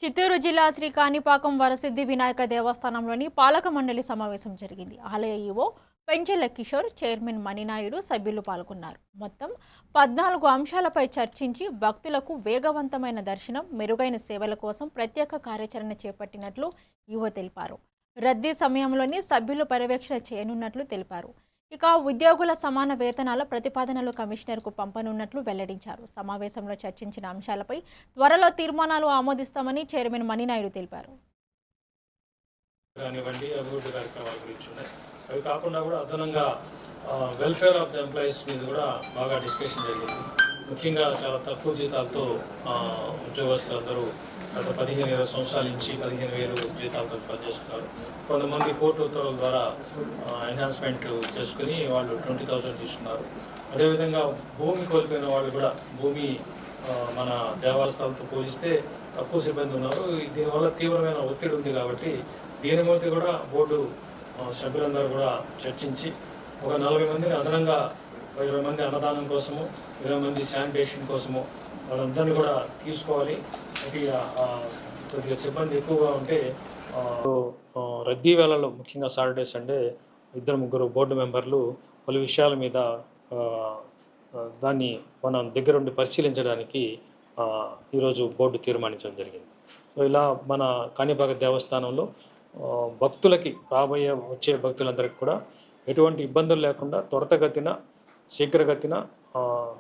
చిత్తూరు జిల్లా శ్రీ కాణిపాకం వరసిద్ధి వినాయక దేవస్థానంలోని పాలక మండలి సమావేశం జరిగింది. ఆలయ ఈవో పెంచెల కిషోర్, చైర్మన్ మణినాయుడు సభ్యులు పాల్గొన్నారు. మొత్తం 14 అంశాలపై చర్చించి భక్తులకు వేగవంతమైన దర్శనం, మెరుగైన సేవల కోసం ప్రత్యేక కార్యాచరణ చేపట్టినట్లు ఈవో తెలిపారు. రద్దీ సమయంలోని సభ్యులు పర్యవేక్షణ చేయనున్నట్లు తెలిపారు. ఇక ఉద్యోగుల సమాన వేతనాల ప్రతిపాదనలు కమిషనర్కు పంపనున్నట్లు వెల్లడించారు. సమావేశంలో చర్చించిన అంశాలపై త్వరలో తీర్మానాలు ఆమోదిస్తామని చైర్మన్ మణినాయుడు తెలిపారు. అవి కాకుండా కూడా అదనంగా వెల్ఫేర్ ఆఫ్ ద ఎంప్లాయీస్ మీద కూడా బాగా డిస్కషన్ జరిగింది. ముఖ్యంగా చాలా తక్కువ జీతాలతో ఉద్యోగస్తులందరూ గత 15-20 సంవత్సరాల నుంచి 15,000 జీతాలతో పనిచేస్తున్నారు. కొంతమంది కోర్టు ఉత్తర్వుల ద్వారా ఎన్హాన్స్మెంట్ చేసుకుని వాళ్ళు 20,000 తీసుకున్నారు. అదేవిధంగా భూమి కోల్పోయిన వాళ్ళు కూడా భూమి మన దేవస్థానాలతో పోలిస్తే తక్కువ సిబ్బంది ఉన్నారు. దీనివల్ల తీవ్రమైన ఒత్తిడి ఉంది కాబట్టి దీని మీద కూడా బోర్డు సభ్యులందరూ కూడా చర్చించి ఒక 40 మందిని అదనంగా 20 మంది అన్నదానం కోసము, 20 మంది శానిటేషన్ కోసము వాళ్ళందరినీ కూడా తీసుకోవాలి. కొద్దిగా సిబ్బంది ఎక్కువగా ఉంటే రద్దీ వేళల్లో ముఖ్యంగా సాటర్డే సండే 2-3 బోర్డు మెంబర్లు పలు విషయాల మీద దాన్ని మనం దగ్గరుండి పరిశీలించడానికి ఈరోజు బోర్డు తీర్మానించడం జరిగింది. సో ఇలా మన కాణిపాక దేవస్థానంలో భక్తులకి వచ్చే భక్తులందరికీ కూడా ఎటువంటి ఇబ్బందులు లేకుండా త్వరితగతిన శీఘ్రగతిన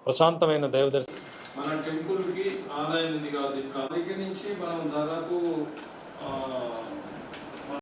ప్రశాంతమైన దైవదర్శనం. మన టెంపుల్కి ఆదాయం ఉంది కాబట్టి దగ్గర నుంచి మనం దాదాపు